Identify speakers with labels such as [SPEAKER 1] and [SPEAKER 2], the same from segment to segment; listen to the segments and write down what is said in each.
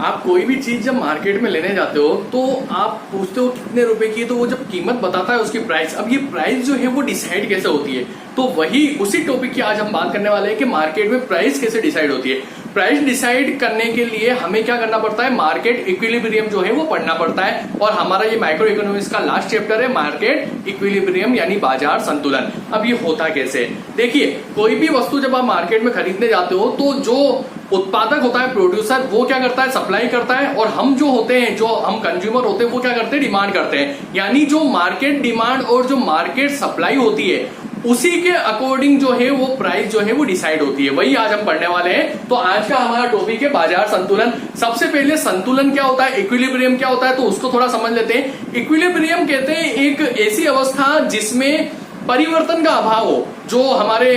[SPEAKER 1] आप कोई भी चीज जब मार्केट में लेने जाते हो तो आप पूछते हो कितने रुपए की है, तो वो जब कीमत बताता है उसकी प्राइस, अब ये प्राइस जो है वो डिसाइड कैसे होती है, तो वही उसी टॉपिक की आज हम बात करने वाले हैं कि मार्केट में प्राइस कैसे डिसाइड होती है। प्राइस डिसाइड करने के लिए हमें क्या करना पड़ता है, मार्केट इक्विलिब्रियम जो है वो पढ़ना पड़ता है। और हमारा ये माइक्रो इकोनॉमिक्स का लास्ट चैप्टर है मार्केट इक्विलिब्रियम यानी बाजार संतुलन। अब ये होता कैसे, देखिए कोई भी वस्तु जब आप मार्केट में खरीदने जाते हो तो जो उत्पादक होता है प्रोड्यूसर, वो क्या करता है, सप्लाई करता है, और हम जो होते हैं, जो हम कंज्यूमर होते हैं, वो क्या करते हैं, डिमांड करते हैं। यानी जो मार्केट डिमांड और जो मार्केट सप्लाई होती है उसी के अकॉर्डिंग जो है वो प्राइस जो है वो डिसाइड होती है। वही आज हम पढ़ने वाले हैं। तो आज का हमारा टॉपिक है बाजार संतुलन। सबसे पहले संतुलन क्या होता है, इक्विलिब्रियम क्या होता है, तो उसको थोड़ा समझ लेते हैं। इक्विलिब्रियम कहते हैं एक ऐसी अवस्था जिसमें परिवर्तन का अभाव हो। जो हमारे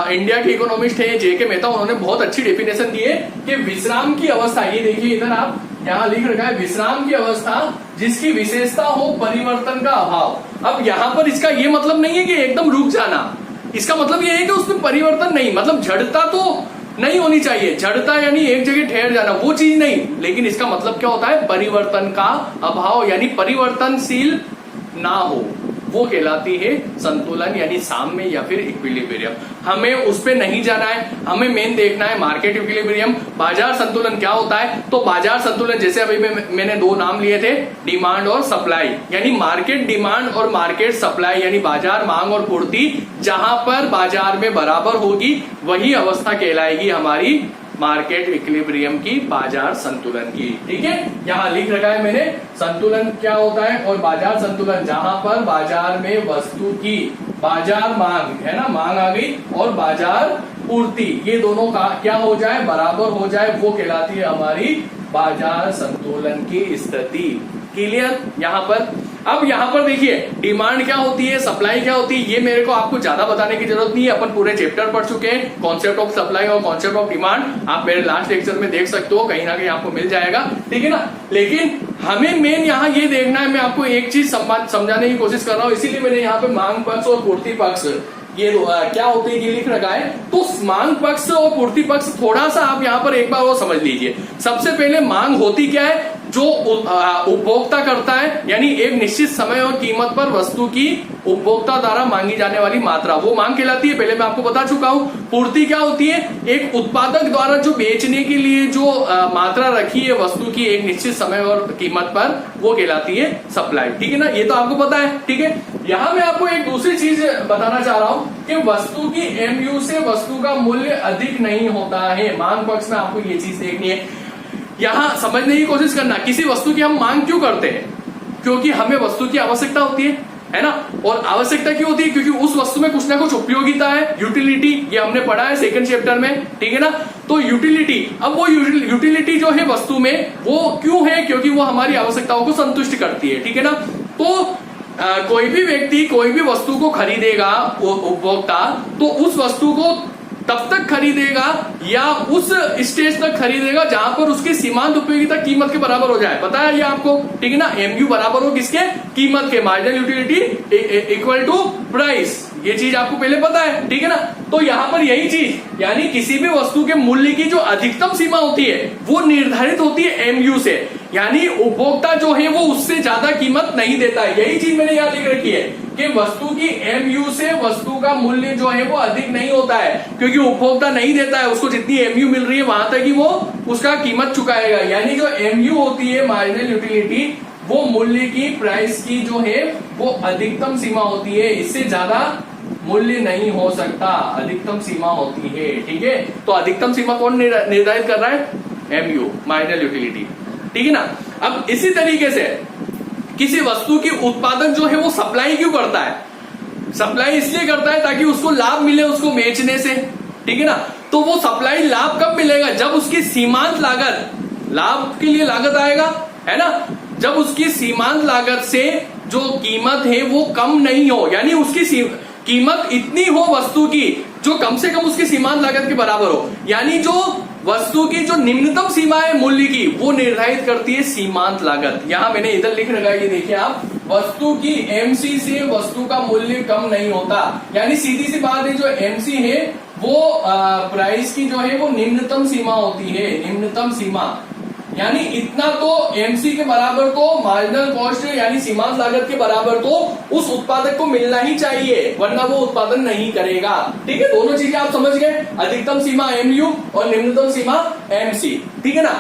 [SPEAKER 1] इंडिया के इकोनॉमिस्ट है जेके मेहता, उन्होंने बहुत अच्छी डेफिनेशन दी है कि विश्राम की अवस्था, ये देखिए इधर आप यहाँ लिख रखा है, विश्राम की अवस्था जिसकी विशेषता हो परिवर्तन का अभाव। अब यहाँ पर इसका ये मतलब नहीं है कि एकदम रुक जाना, इसका मतलब ये है कि उसमें परिवर्तन नहीं, मतलब जड़ता तो नहीं होनी चाहिए, जड़ता यानी एक जगह ठहर जाना, वो चीज नहीं, लेकिन इसका मतलब क्या होता है, परिवर्तन का अभाव, यानी परिवर्तनशील ना हो, वो कहलाती है संतुलन यानी साम्य या फिर इक्विलिब्रियम। हमें उस पे नहीं जाना है, हमें मेन देखना है मार्केट इक्विलिब्रियम। बाजार संतुलन क्या होता है, तो बाजार संतुलन जैसे अभी मैंने दो नाम लिए थे, डिमांड और सप्लाई, यानी मार्केट डिमांड और मार्केट सप्लाई, यानी बाजार मांग और पूर्ति, जहां पर बाजार में बराबर होगी वही अवस्था कहलाएगी हमारी मार्केट इक्विलिब्रियम की, बाजार संतुलन की। ठीक है, यहां लिख रखा है मैंने, संतुलन क्या होता है और बाजार संतुलन जहां पर बाजार में वस्तु की बाजार मांग है ना, मांग आ गई, और बाजार पूर्ति, ये दोनों का क्या हो जाए, बराबर हो जाए, वो कहलाती है हमारी बाजार संतुलन की स्थिति। क्लियर यहाँ पर। अब यहाँ पर देखिए डिमांड क्या होती है, सप्लाई क्या होती है, ये मेरे को आपको ज्यादा बताने की जरूरत नहीं है, अपन पूरे चैप्टर पढ़ चुके हैं। कॉन्सेप्ट ऑफ सप्लाई और कॉन्सेप्ट ऑफ डिमांड आप मेरे लास्ट लेक्चर में देख सकते हो, कहीं ना कहीं आपको मिल जाएगा, ठीक है ना। लेकिन हमें मेन यहाँ ये देखना है, मैं आपको एक चीज समझाने की कोशिश कर रहा हूँ, इसीलिए मैंने यहाँ पे मांग पक्ष और पूर्ति पक्ष ये क्या होते हैं ये लिख रखा है। तो मांग पक्ष और पूर्ति पक्ष थोड़ा सा आप यहाँ पर एक बार वो समझ लीजिए। सबसे पहले मांग होती क्या है, जो उपभोक्ता करता है, यानी एक निश्चित समय और कीमत पर वस्तु की उपभोक्ता द्वारा मांगी जाने वाली मात्रा, वो मांग कहलाती है, पहले मैं आपको बता चुका हूं। पूर्ति क्या होती है, एक उत्पादक द्वारा जो बेचने के लिए जो मात्रा रखी है वस्तु की एक निश्चित समय और कीमत पर, वो कहलाती है सप्लाई। ठीक है ना, ये तो आपको पता है। ठीक है, यहां मैं आपको एक दूसरी चीज बताना चाह रहा हूं कि वस्तु की एमयू से वस्तु का मूल्य अधिक नहीं होता है। मांग पक्ष में आपको ये चीज देखनी है, यहां समझने की कोशिश करना, किसी वस्तु की हम मांग क्यों करते हैं, क्योंकि हमें वस्तु की आवश्यकता होती है ना। और आवश्यकता क्यों होती है, क्योंकि उस वस्तु में कुछ ना कुछ उपयोगिता है, यूटिलिटी, ये हमने पढ़ा है सेकंड चैप्टर में, ठीक है ना। तो यूटिलिटी, अब वो यूटिलिटी जो है वस्तु में वो क्यों है, क्योंकि वो हमारी आवश्यकताओं को संतुष्ट करती है, ठीक है ना। तो कोई भी व्यक्ति कोई भी वस्तु को खरीदेगा उपभोक्ता, तो उस वस्तु को तब तक खरीदेगा या उस स्टेज तक खरीदेगा जहां पर उसकी सीमांत उपयोगिता कीमत के बराबर हो जाए। पता है ये आपको, ठीक है ना। एमयू बराबर हो किसके, कीमत के, marginal utility equal to price, ये चीज आपको पहले पता है, ठीक है ना। तो यहां पर यही चीज, यानी किसी भी वस्तु के मूल्य की जो अधिकतम सीमा होती है वो निर्धारित होती है एमयू से, यानी उपभोक्ता जो है वो उससे ज्यादा कीमत नहीं देता है। यही चीज मैंने यहां लिख रखी है कि वस्तु की एमयू से वस्तु का मूल्य जो है वो अधिक नहीं होता है, क्योंकि उपभोक्ता नहीं देता है, उसको जितनी एमयू मिल रही है वहां तक ही वो उसका कीमत चुकाएगा। यानी जो एमयू होती है मार्जिनल यूटिलिटी, वो मूल्य की, प्राइस की जो है वो अधिकतम सीमा होती है, इससे ज्यादा मूल्य नहीं हो सकता, अधिकतम सीमा होती है, ठीक है। तो अधिकतम सीमा कौन निर्धारित कर रहा है, एमयू, मार्जिनल यूटिलिटी, ठीक है ना। अब इसी तरीके से किसी वस्तु की उत्पादक जो है वो सप्लाई क्यों करता है, सप्लाई इसलिए करता है ताकि उसको लाभ मिले उसको बेचने से, ठीक है ना। तो वो सप्लाई लाभ कब मिलेगा, जब उसकी सीमांत लागत, लाभ के लिए लागत आएगा, है ना, जब उसकी सीमांत लागत से जो कीमत है वो कम नहीं हो, यानी उसकी कीमत इतनी हो वस्तु की जो कम से कम उसकी सीमांत लागत के बराबर हो। यानी जो वस्तु की जो निम्नतम सीमा है मूल्य की, वो निर्धारित करती है सीमांत लागत। यहां मैंने इधर लिख रखा है, ये देखिए आप, वस्तु की एमसी से वस्तु का मूल्य कम नहीं होता, यानी सीधी सी बात है, जो एमसी है वो प्राइस की जो है वो निम्नतम सीमा होती है, निम्नतम सीमा, यानी इतना तो एमसी के बराबर तो मार्जिनल कॉस्ट यानी सीमांत लागत के बराबर तो उस उत्पादक को मिलना ही चाहिए, वरना वो उत्पादन नहीं करेगा। ठीक है, दोनों चीजें आप समझ गए, अधिकतम सीमा एमयू और निम्नतम सीमा एमसी। ठीक है ना।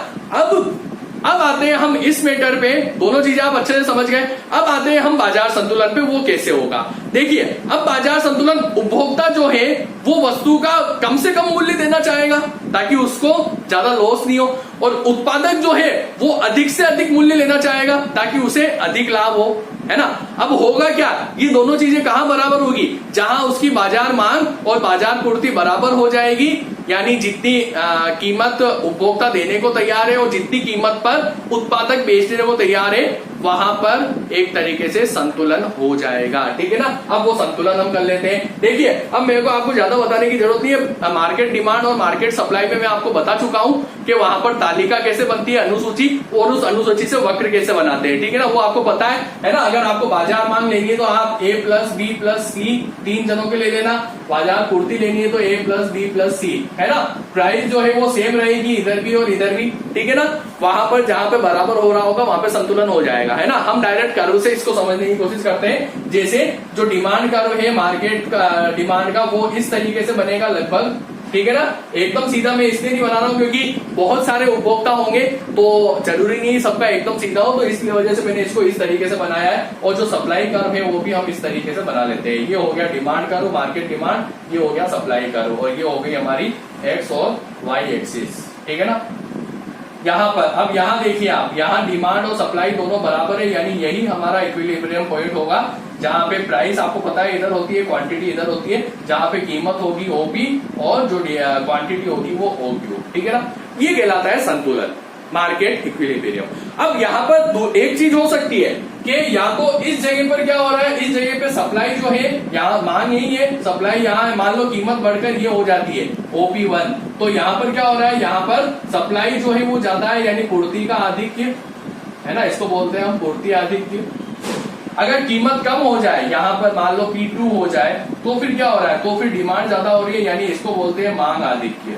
[SPEAKER 1] अब आते हैं हम इस मैटर पे, दोनों चीजें आप अच्छे से समझ गए। अब आते हैं हम बाजार संतुलन पे, वो कैसे होगा। देखिए, अब बाजार संतुलन, उपभोक्ता जो है वो वस्तु का कम से कम मूल्य देना चाहेगा ताकि उसको ज्यादा लॉस नहीं हो, और उत्पादक जो है वो अधिक से अधिक मूल्य लेना चाहेगा ताकि उसे अधिक लाभ हो, है ना। अब होगा क्या, ये दोनों चीजें कहां बराबर होगी, जहां उसकी बाजार मांग और बाजार पूर्ति बराबर हो जाएगी, यानी जितनी कीमत उपभोक्ता देने को तैयार है और जितनी कीमत पर उत्पादक बेचने को तैयार है, वहां पर एक तरीके से संतुलन हो जाएगा। ठीक है ना। अब वो संतुलन हम कर लेते हैं। देखिए, अब मेरे को आपको ज्यादा बताने की जरूरत नहीं है, मार्केट डिमांड और मार्केट सप्लाई में मैं आपको बता चुका हूं कि वहां पर तालिका कैसे बनती है, अनुसूची, और उस अनुसूची से वक्र कैसे बनाते हैं। ठीक है ना, वो आपको पता है ना। अगर आपको बाजार मांग लेंगे तो आप ए प्लस बी प्लस सी 3 जनों के ले लेना, बाजार पूर्ति लेनी है तो ए प्लस बी प्लस सी, है ना। प्राइस जो है वो सेम रहेगी इधर भी और इधर भी। ठीक है ना, वहां पर जहां पे बराबर हो रहा होगा वहां पे संतुलन हो जाएगा, है ना। हम डायरेक्ट कर्व से इसको समझने की कोशिश करते हैं। जैसे जो डिमांड कर्व है मार्केट का डिमांड का, वो इस तरीके से बनेगा लगभग। ठीक है ना, एकदम सीधा मैं इसलिए नहीं बना रहा हूं क्योंकि बहुत सारे उपभोक्ता होंगे तो जरूरी नहीं सबका एकदम सीधा हो, तो इसलिए वजह से मैंने इसको इस तरीके से बनाया है। और जो सप्लाई कर्व है वो भी हम इस तरीके से बना लेते हैं। ये हो गया डिमांड कर्व, मार्केट डिमांड, ये हो गया सप्लाई कर्व, और ये हो गई हमारी एक्स और वाई एक्सिस। ठीक है ना। यहाँ पर अब यहाँ देखिए आप, यहाँ डिमांड और सप्लाई दोनों बराबर है, यानी यही हमारा इक्विलिब्रियम पॉइंट होगा, जहां पे प्राइस आपको पता है इधर होती है, क्वांटिटी इधर होती है, जहां पे कीमत होगी ओपी और जो क्वांटिटी होगी वो ओक्यू। ठीक है ना, ये कहलाता है संतुलन, मार्केट इक्विलिब्रियम। अब यहाँ पर एक चीज हो सकती है कि या तो इस जगह पर क्या हो रहा है, इस जगह पे सप्लाई जो है, यहाँ मांग यही है, सप्लाई यहाँ है, मान लो कीमत बढ़कर ये हो जाती है OP1, तो यहाँ पर क्या हो रहा है, यहाँ पर सप्लाई जो है वो ज्यादा है, यानी पूर्ति का आधिक्य, है ना, इसको बोलते हैं हम पूर्ति आधिक्य। अगर कीमत कम हो जाए, यहाँ पर मान लो P2 हो जाए, तो फिर क्या हो रहा है, तो फिर डिमांड ज्यादा हो रही है, यानी इसको बोलते हैं मांग आधिक्य।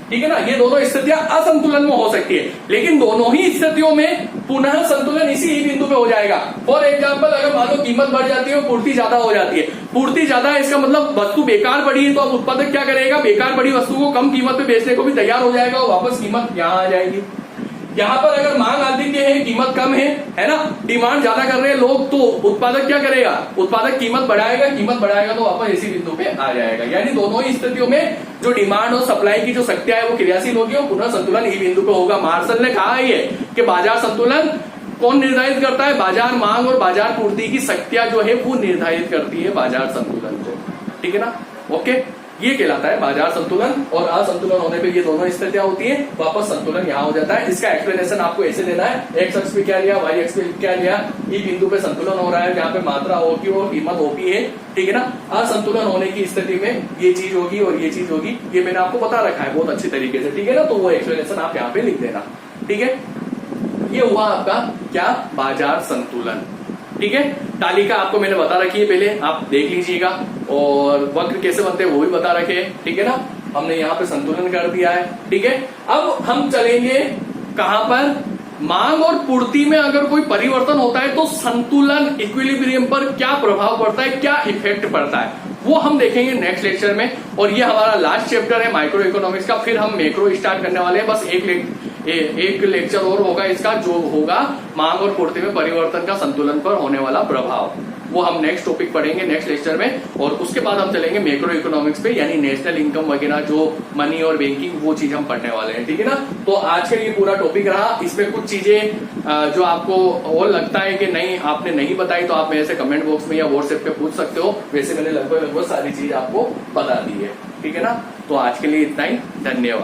[SPEAKER 1] ठीक है ना। ये दोनों स्थितियां असंतुलन में हो सकती है, लेकिन दोनों ही स्थितियों में पुनः संतुलन इसी ही बिंदु पे हो जाएगा। फॉर एग्जांपल, अगर मान लो कीमत बढ़ जाती है और पूर्ति ज्यादा हो जाती है, पूर्ति ज्यादा है इसका मतलब वस्तु बेकार पड़ी है, तो अब उत्पादक क्या करेगा, बेकार पड़ी वस्तु को कम कीमत पे बेचने को भी तैयार हो जाएगा और वापस कीमत यहाँ आ जाएगी। यहाँ पर अगर मांग आधिक्य है, कीमत कम है ना, डिमांड ज्यादा कर रहे हैं लोग, तो उत्पादक क्या करेगा, उत्पादक कीमत बढ़ाएगा तो वापस इसी बिंदु पे आ जाएगा। यानी दोनों ही स्थितियों में जो डिमांड और सप्लाई की जो शक्तियां है वो क्रियाशील होगी और पुनः संतुलन इसी बिंदु पे होगा। मार्शल ने कहा है कि बाजार संतुलन कौन निर्धारित करता है, बाजार मांग और बाजार पूर्ति की शक्तियां जो है वो निर्धारित करती है बाजार संतुलन को। ठीक है ना, ओके। ये कहलाता है बाजार संतुलन, और असंतुलन होने पे ये दोनों स्थितियां होती है, वापस संतुलन यहाँ हो जाता है। इसका एक्सप्लेनेशन आपको ऐसे देना है, एक्स अक्ष पे क्या लिया, वाई अक्ष पे क्या लिया, ये बिंदु पे संतुलन हो रहा है जहाँ पे मात्रा OQ और कीमत OP है। ठीक है ना। असंतुलन होने की स्थिति में ये चीज होगी और ये चीज होगी, ये मैंने आपको बता रखा है बहुत अच्छी तरीके से। ठीक है ना, तो वो एक्सप्लेनेशन आप यहाँ पे लिख देना। ठीक है, ये हुआ आपका क्या, बाजार संतुलन। ठीक है, तालिका आपको मैंने बता रखी है, पहले आप देख लीजिएगा, और वक्र कैसे बनते हैं वो भी बता रखे हैं। ठीक है ना, हमने यहाँ पे संतुलन कर दिया है। ठीक है, अब हम चलेंगे कहां पर, मांग और पूर्ति में अगर कोई परिवर्तन होता है तो संतुलन इक्विलिब्रियम पर क्या प्रभाव पड़ता है, क्या इफेक्ट पड़ता है, वो हम देखेंगे नेक्स्ट लेक्चर में। और ये हमारा लास्ट चैप्टर है माइक्रो इकोनॉमिक्स का, फिर हम मैक्रो स्टार्ट करने वाले हैं। बस एक लेक्चर और होगा इसका, जो होगा मांग और पूर्ति में परिवर्तन का संतुलन पर होने वाला प्रभाव, वो हम नेक्स्ट टॉपिक पढ़ेंगे नेक्स्ट लेक्चर में। और उसके बाद हम चलेंगे मैक्रो इकोनॉमिक्स पे, यानी नेशनल इनकम वगैरह, जो मनी और बैंकिंग, वो चीज हम पढ़ने वाले हैं। ठीक है ना, तो आज के लिए पूरा टॉपिक रहा। इसमें कुछ चीजें जो आपको और लगता है कि नहीं आपने नहीं बताई, तो आप मेरे से कमेंट बॉक्स में या व्हाट्सएप पे पूछ सकते हो। वैसे मैंने लगभग सारी चीज आपको बता दी है। ठीक है ना, तो आज के लिए इतना ही, धन्यवाद।